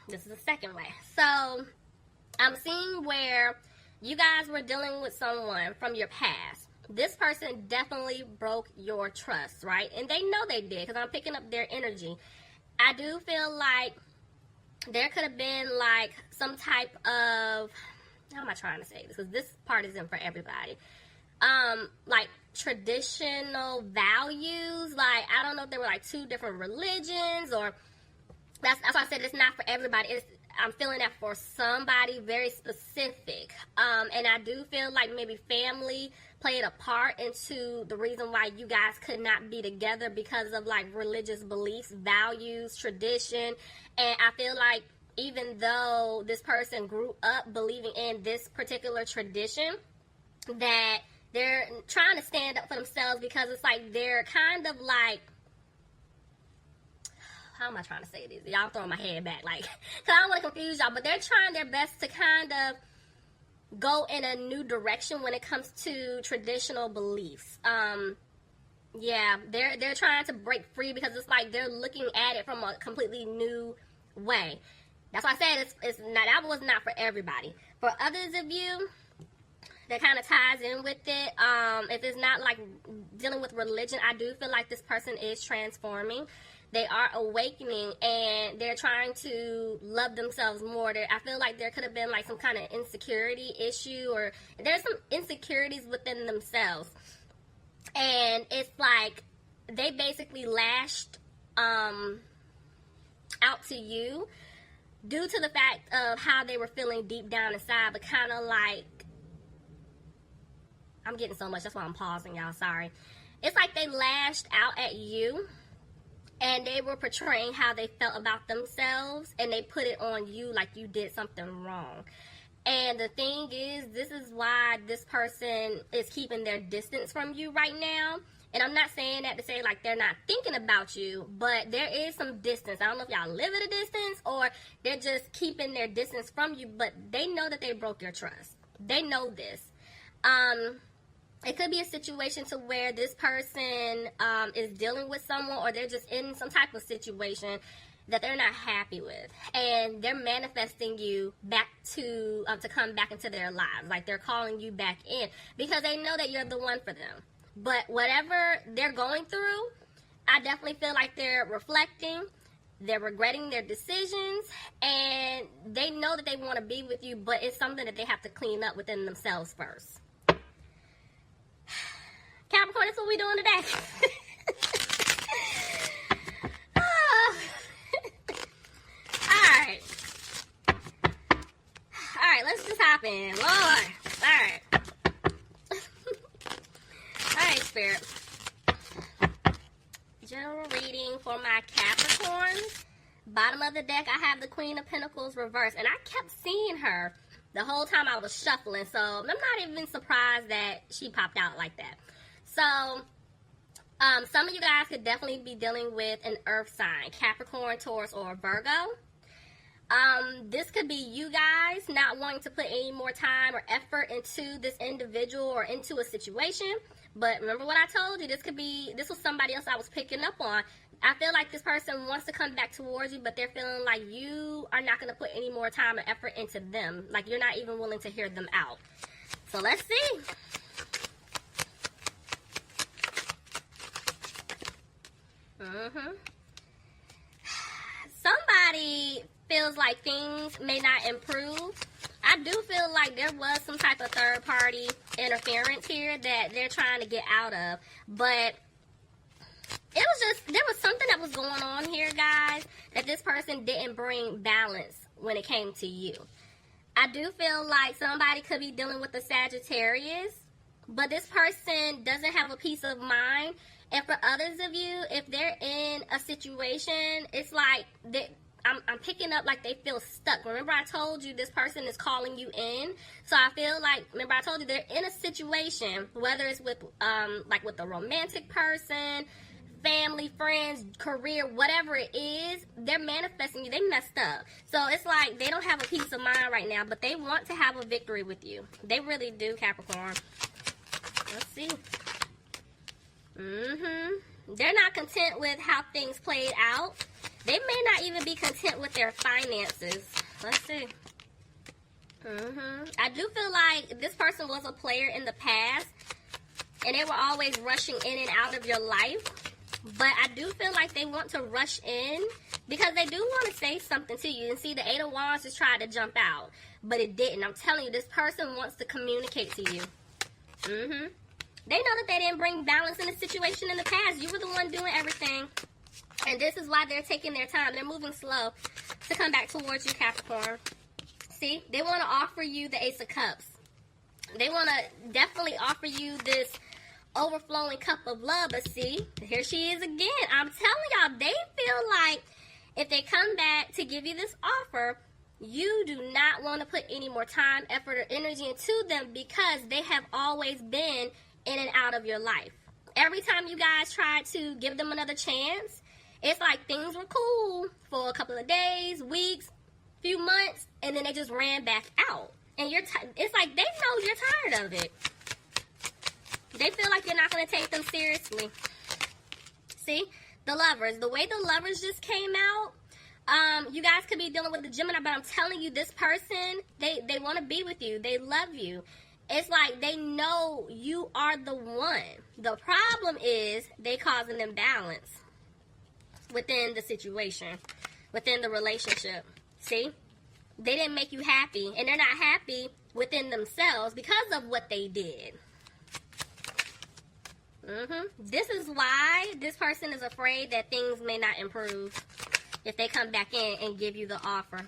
This is the second way. So I'm seeing where you guys were dealing with someone from your past. This person definitely broke your trust, right? And they know they did, because I'm picking up their energy. I do feel like there could have been like some type of, how am I trying to say this? Because this part isn't for everybody. Like traditional values. Like, I don't know if there were like two different religions, or that's why I said it's not for everybody. I'm feeling that for somebody very specific. And I do feel like maybe family played a part into the reason why you guys could not be together, because of like religious beliefs, values, tradition. And I feel like even though this person grew up believing in this particular tradition, that they're trying to stand up for themselves, because it's like they're kind of like, how am I trying to say this? Y'all throwing my head back, like, because I don't want to confuse y'all, but they're trying their best to kind of go in a new direction when it comes to traditional beliefs. Yeah, they're trying to break free, because it's like they're looking at it from a completely new way. That's why I said it's not, that was not for everybody. For others of you, that kind of ties in with it. If it's not like dealing with religion, I do feel like this person is transforming. They are awakening, and they're trying to love themselves more. I feel like there could have been like some kind of insecurity issue, or there's some insecurities within themselves. And it's like they basically lashed out to you due to the fact of how they were feeling deep down inside, but kind of like, I'm getting so much, that's why I'm pausing, y'all, sorry. It's like they lashed out at you, and they were portraying how they felt about themselves, and they put it on you like you did something wrong. And the thing is, this is why this person is keeping their distance from you right now. And I'm not saying that to say like they're not thinking about you, but there is some distance. I don't know if y'all live at a distance, or they're just keeping their distance from you, but they know that they broke your trust. They know this. It could be a situation to where this person is dealing with someone, or they're just in some type of situation that they're not happy with, and they're manifesting you back to come back into their lives. Like, they're calling you back in because they know that you're the one for them. But whatever they're going through, I definitely feel like they're reflecting, they're regretting their decisions, and they know that they want to be with you, but it's something that they have to clean up within themselves first. Capricorn, that's what we're doing today. Alright, let's just hop in. Lord. Alright. Alright, Spirit. General reading for my Capricorns. Bottom of the deck, I have the Queen of Pentacles reversed. And I kept seeing her the whole time I was shuffling. So, I'm not even surprised that she popped out like that. So, some of you guys could definitely be dealing with an earth sign. Capricorn, Taurus, or Virgo. This could be you guys not wanting to put any more time or effort into this individual or into a situation. But remember what I told you, this was somebody else I was picking up on. I feel like this person wants to come back towards you, but they're feeling like you are not going to put any more time or effort into them. Like, you're not even willing to hear them out. So let's see. Somebody feels like things may not improve. I do feel like there was some type of third party interference here that they're trying to get out of, but there was something that was going on here, guys, that this person didn't bring balance when it came to you. I do feel like somebody could be dealing with a Sagittarius, but this person doesn't have a peace of mind. And for others of you, if they're in a situation, it's like I'm picking up like they feel stuck. Remember I told you this person is calling you in? So I feel like, remember I told you they're in a situation, whether it's with like with a romantic person, family, friends, career, whatever it is, they're manifesting you. They messed up. So it's like they don't have a peace of mind right now, but they want to have a victory with you. They really do, Capricorn. Let's see. They're not content with how things played out. They may not even be content with their finances. Let's see. I do feel like this person was a player in the past, and they were always rushing in and out of your life. But I do feel like they want to rush in because they do want to say something to you. And see, the Eight of Wands just tried to jump out, but it didn't. I'm telling you, this person wants to communicate to you. They know that they didn't bring balance in the situation in the past. You were the one doing everything. And this is why they're taking their time. They're moving slow to come back towards you, Capricorn. See, they want to offer you the Ace of Cups. They want to definitely offer you this overflowing cup of love. But see, here she is again. I'm telling y'all, they feel like if they come back to give you this offer, you do not want to put any more time, effort, or energy into them because they have always been in and out of your life. Every time you guys try to give them another chance, it's like things were cool for a couple of days, weeks, few months, and then they just ran back out. And it's like they know you're tired of it. They feel like you're not going to take them seriously. See? The Lovers. The way the Lovers just came out, you guys could be dealing with the Gemini, but I'm telling you, this person, they want to be with you. They love you. It's like they know you are the one. The problem is they cause an imbalance within the situation, within the relationship. See? They didn't make you happy, and they're not happy within themselves because of what they did. This is why this person is afraid that things may not improve if they come back in and give you the offer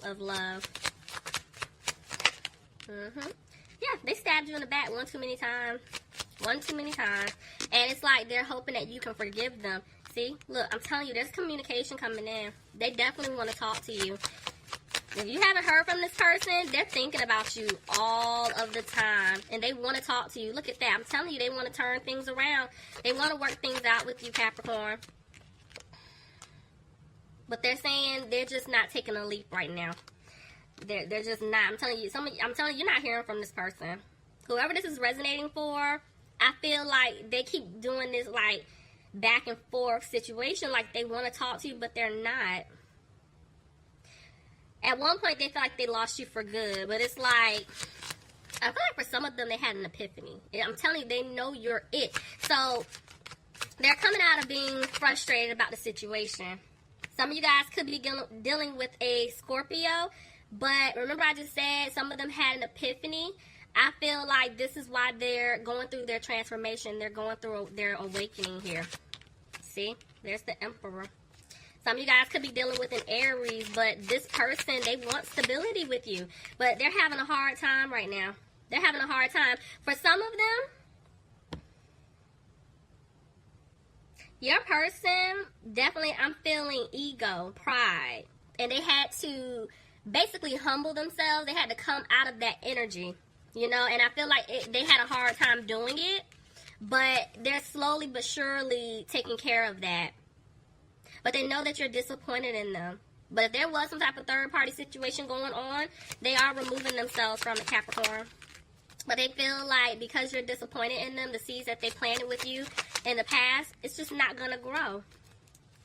of love. Yeah, they stabbed you in the back one too many times. One too many times. And it's like they're hoping that you can forgive them. See? Look, I'm telling you, there's communication coming in. They definitely want to talk to you. If you haven't heard from this person, they're thinking about you all of the time. And they want to talk to you. Look at that. I'm telling you, they want to turn things around. They want to work things out with you, Capricorn. But they're saying they're just not taking a leap right now. They're just not. I'm telling you, you're not hearing from this person. Whoever this is resonating for, I feel like they keep doing this like back and forth situation. Like they want to talk to you, but they're not. At one point, they feel like they lost you for good. But it's like, I feel like for some of them, they had an epiphany. I'm telling you, they know you're it. So, they're coming out of being frustrated about the situation. Some of you guys could be dealing with a Scorpio. But remember I just said some of them had an epiphany. I feel like this is why they're going through their transformation. They're going through their awakening here. See? There's the Emperor. Some of you guys could be dealing with an Aries, but this person, they want stability with you. But they're having a hard time right now. They're having a hard time. For some of them, your person, definitely, I'm feeling ego, pride. And they had to basically humble themselves. They had to come out of that energy, you know. And I feel like they had a hard time doing it. But they're slowly but surely taking care of that. But they know that you're disappointed in them. But if there was some type of third-party situation going on, they are removing themselves from the Capricorn. But they feel like because you're disappointed in them, the seeds that they planted with you in the past, it's just not going to grow.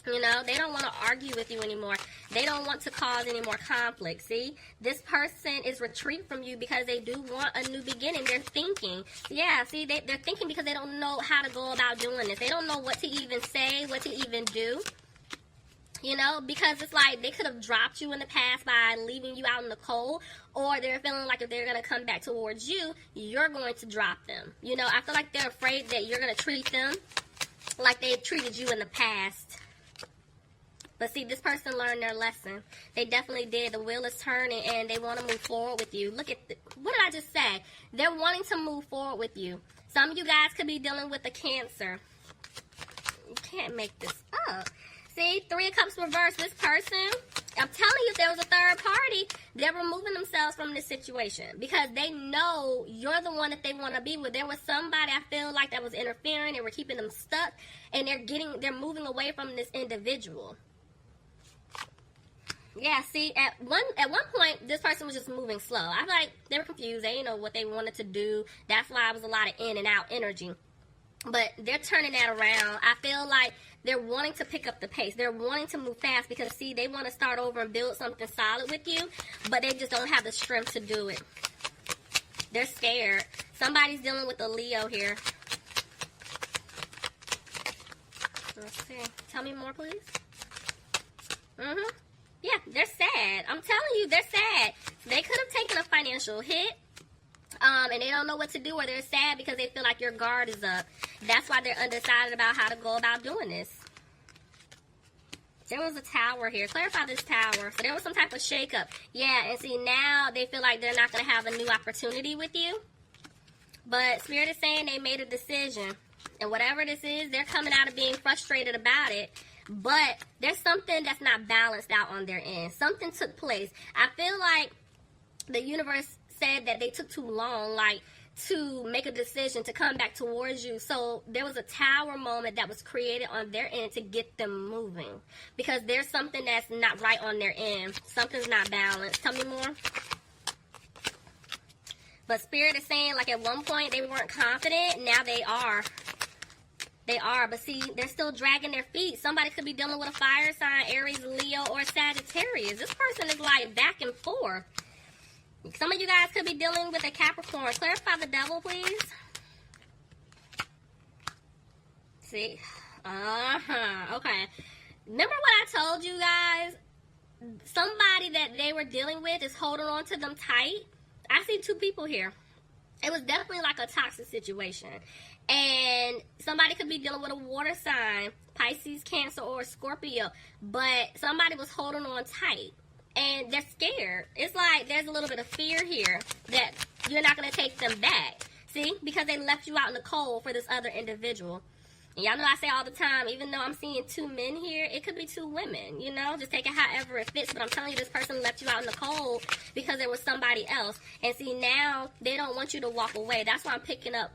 You know, they don't want to argue with you anymore. They don't want to cause any more conflict. See, this person is retreating from you because they do want a new beginning. They're thinking. Yeah, see, they're thinking because they don't know how to go about doing this. They don't know what to even say, what to even do. You know, because it's like they could have dropped you in the past by leaving you out in the cold, or they're feeling like if they're going to come back towards you, you're going to drop them. You know, I feel like they're afraid that you're going to treat them like they've treated you in the past. But see, this person learned their lesson. They definitely did. The wheel is turning, and they want to move forward with you. Look at, what did I just say? They're wanting to move forward with you. Some of you guys could be dealing with a Cancer. You can't make this up. See, Three of Cups reversed. This person, I'm telling you, if there was a third party, they're removing themselves from this situation because they know you're the one that they want to be with. There was somebody I feel like that was interfering and were keeping them stuck, and they're moving away from this individual. Yeah, see, at one point, this person was just moving slow. I feel like they were confused. They didn't know what they wanted to do. That's why it was a lot of in and out energy. But they're turning that around. I feel like They're wanting to pick up the pace. They're wanting to move fast because, see, they want to start over and build something solid with you, but they just don't have the strength to do it. They're scared. Somebody's dealing with a Leo here. Let's see. Tell me more, please. Yeah, they're sad. I'm telling you, they're sad. They could have taken a financial hit. And they don't know what to do, or they're sad because they feel like your guard is up. That's why they're undecided about how to go about doing this. There was a tower here. Clarify this tower. So there was some type of shakeup. Yeah, and see, now they feel like they're not going to have a new opportunity with you. But Spirit is saying they made a decision. And whatever this is, they're coming out of being frustrated about it. But there's something that's not balanced out on their end. Something took place. I feel like the universe said that they took too long, like, to make a decision to come back towards you. So there was a tower moment that was created on their end to get them moving. Because there's something that's not right on their end. Something's not balanced. Tell me more. But Spirit is saying, like, at one point they weren't confident. Now they are. They are. But see, they're still dragging their feet. Somebody could be dealing with a fire sign, Aries, Leo, or Sagittarius. This person is, like, back and forth. Some of you guys could be dealing with a Capricorn. Clarify the devil, please. See? Okay. Remember what I told you guys? Somebody that they were dealing with is holding on to them tight. I see two people here. It was definitely like a toxic situation. And somebody could be dealing with a water sign, Pisces, Cancer, or Scorpio. But somebody was holding on tight. And they're scared. It's like there's a little bit of fear here that you're not going to take them back. See? Because they left you out in the cold for this other individual. And y'all know I say all the time, even though I'm seeing two men here, it could be two women, you know? Just take it however it fits. But I'm telling you, this person left you out in the cold because there was somebody else. And see, now they don't want you to walk away. That's why I'm picking up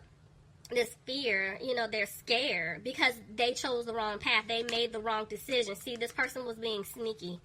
this fear. You know, they're scared because they chose the wrong path. They made the wrong decision. See, this person was being sneaky.